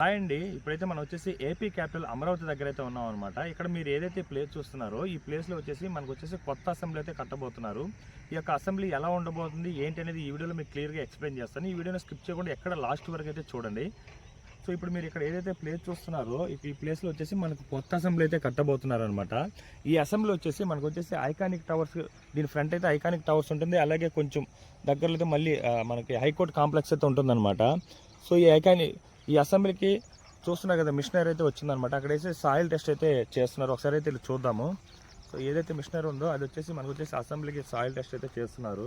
Hi అండి. ఇప్పుడైతే మనం వచ్చేసి ఏపీ క్యాపిటల్ అమరావతి దగ్గర అయితే ఉన్నాం అనమాట. ఇక్కడ మీరు ఏదైతే ప్లేస్ చూస్తున్నారో ఈ ప్లేస్లో వచ్చేసి మనకు వచ్చేసి కొత్త అసెంబ్లీ అయితే కట్టబోతున్నారు. ఈ యొక్క అసెంబ్లీ ఎలా ఉండబోతుంది ఏంటి అనేది ఈ వీడియోలో మీకు క్లియర్గా ఎక్స్ప్లెయిన్ చేస్తాను. ఈ వీడియోని స్కిప్ చేయకుండా ఎక్కడ లాస్ట్ వరకు అయితే చూడండి. సో ఇప్పుడు మీరు ఇక్కడ ఏదైతే ప్లేస్ చూస్తున్నారో ఈ ప్లేస్లో వచ్చేసి మనకు కొత్త అసెంబ్లీ అయితే కట్టబోతున్నారు అనమాట. ఈ అసెంబ్లీ వచ్చేసి మనకు వచ్చేసి ఐకానిక్ టవర్స్, దీని ఫ్రంట్ అయితే ఐకానిక్ టవర్స్ ఉంటుంది. అలాగే కొంచెం దగ్గరలో అయితే మళ్ళీ మనకి హైకోర్టు కాంప్లెక్స్ అయితే ఉంటుందన్నమాట. సో ఈ అసెంబ్లీకి చూస్తున్నారు కదా, మిషనరీ అయితే వచ్చిందనమాట. అక్కడైతే సాయిల్ టెస్ట్ అయితే చేస్తున్నారు. ఒకసారి అయితే చూద్దాము. సో ఏదైతే మిషనరీ ఉందో అది వచ్చేసి మనకు వచ్చేసి అసెంబ్లీకి సాయిల్ టెస్ట్ అయితే చేస్తున్నారు.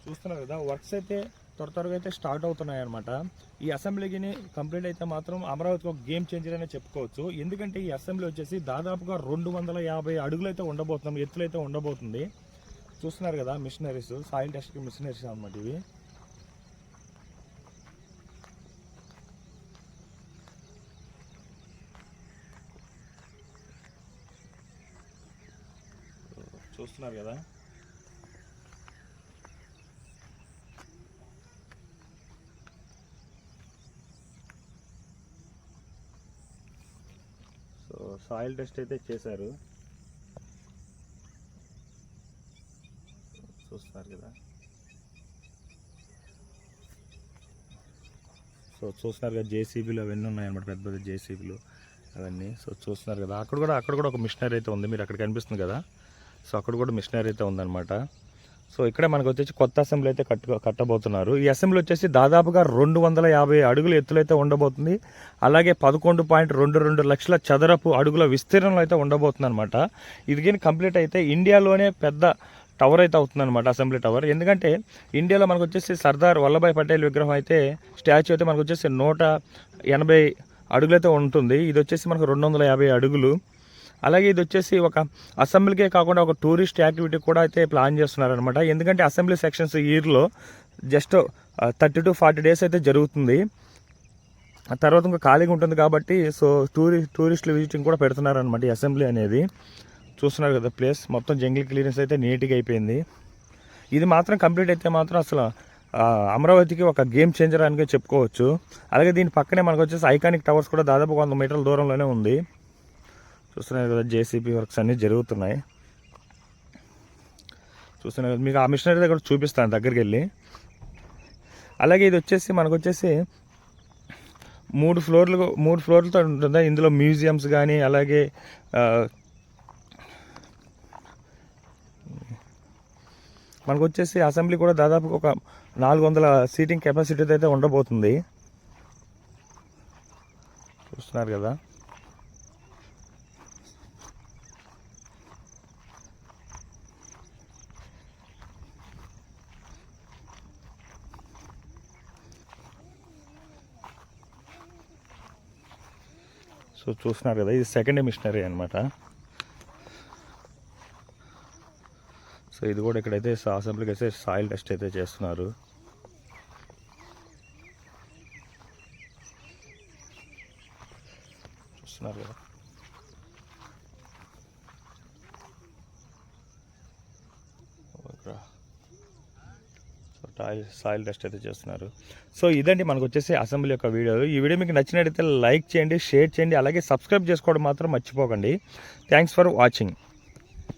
చూస్తున్నారు కదా, వర్క్స్ అయితే త్వరగా అయితే స్టార్ట్ అవుతున్నాయి అనమాట. ఈ అసెంబ్లీకి కంప్లీట్ అయితే మాత్రం అమరావతికి ఒక గేమ్ చేంజర్ అనే చెప్పుకోవచ్చు. ఎందుకంటే ఈ అసెంబ్లీ వచ్చేసి దాదాపుగా 250 అడుగులు అయితే ఉండబోతున్నాం, ఎత్తులు అయితే ఉండబోతుంది. చూస్తున్నారు కదా మిషనరీస్, సాయిల్ టెస్ట్కి మిషనరీస్ అన్నమాట ఇవి. చూస్తున్నారు కదా, సో సాయిల్ టెస్ట్ అయితే చేశారు. చూస్తున్నారు కదా, సో చూస్తున్నారు కదా జేసీబీలు అవన్నీ ఉన్నాయన్నమాట, పెద్ద పెద్ద జేసీబీలు అవన్నీ. సో చూస్తున్నారు కదా, అక్కడ కూడా ఒక మిషనరీ అయితే ఉంది, మీరు అక్కడ కనిపిస్తుంది కదా. సో అక్కడ కూడా మిషనరీ అయితే ఉందన్నమాట. సో ఇక్కడ మనకు వచ్చేసి కొత్త అసెంబ్లీ అయితే కట్టబోతున్నారు. ఈ అసెంబ్లీ వచ్చేసి దాదాపుగా 250 అడుగుల ఎత్తులు అయితే ఉండబోతుంది. అలాగే 11.22 లక్షల చదరపు అడుగుల విస్తీర్ణంలో అయితే ఉండబోతుంది అనమాట. ఇది కానీ కంప్లీట్ అయితే ఇండియాలోనే పెద్ద టవర్ అయితే అవుతుందన్నమాట, అసెంబ్లీ టవర్. ఎందుకంటే ఇండియాలో మనకు వచ్చేసి సర్దార్ వల్లభాయ్ పటేల్ విగ్రహం అయితే, స్టాచ్యూ అయితే మనకు వచ్చేసి 180 అడుగులు అయితే ఉంటుంది. ఇది వచ్చేసి మనకు 250 అడుగులు. అలాగే ఇది వచ్చేసి ఒక అసెంబ్లీకే కాకుండా ఒక టూరిస్ట్ యాక్టివిటీ కూడా అయితే ప్లాన్ చేస్తున్నారనమాట. ఎందుకంటే అసెంబ్లీ సెక్షన్స్ ఇయర్లో జస్ట్ 30 to 40 డేస్ అయితే జరుగుతుంది. ఆ తర్వాత ఇంకా ఖాళీగా ఉంటుంది కాబట్టి సో టూరిస్టులు విజిటింగ్ కూడా పెడుతున్నారనమాట ఈ అసెంబ్లీ అనేది. చూస్తున్నారు కదా, ప్లేస్ మొత్తం జంగిల్ క్లియరెన్స్ అయితే నీట్గా అయిపోయింది. ఇది మాత్రం కంప్లీట్ అయితే మాత్రం అసలు అమరావతికి ఒక గేమ్ చేంజర్ అని చెప్పుకోవచ్చు. అలాగే దీని పక్కనే మనకు వచ్చేసి ఐకానిక్ టవర్స్ కూడా దాదాపు 100 మీటర్ల దూరంలోనే ఉంది. చూస్తున్నారు కదా, జేసీబీ వర్క్స్ అన్నీ జరుగుతున్నాయి. చూస్తున్నారు కదా, మీకు ఆ మిషనరీ దగ్గర చూపిస్తాను దగ్గరికి వెళ్ళి. అలాగే ఇది వచ్చేసి మనకు వచ్చేసి 3 ఫ్లోర్లతో ఉంటుంది. ఇందులో మ్యూజియంస్ కానీ, అలాగే మనకు వచ్చేసి అసెంబ్లీ కూడా దాదాపు ఒక 400 సీటింగ్ కెపాసిటీ అయితే ఉండబోతుంది. చూస్తున్నారు కదా, సో చూస్తున్నారు కదా, ఇది సెకండ్ మిషనరీ అనమాట. సో ఇది కూడా ఇక్కడైతే అసెంబ్లీకి అయితే సాయిల్ టెస్ట్ అయితే చేస్తున్నారు. చూస్తున్నారు కదా, సాయిల్ టెస్ట్ అయితే చేస్తున్నారు. సో ఇదండి మనకు వచ్చేసి అసెంబ్లీ యొక్క వీడియో. ఈ వీడియో మీకు నచ్చినట్టయితే లైక్ చేయండి, షేర్ చేయండి, అలాగే సబ్స్క్రైబ్ చేసుకోవడం మాత్రం మర్చిపోకండి. Thanks for watching.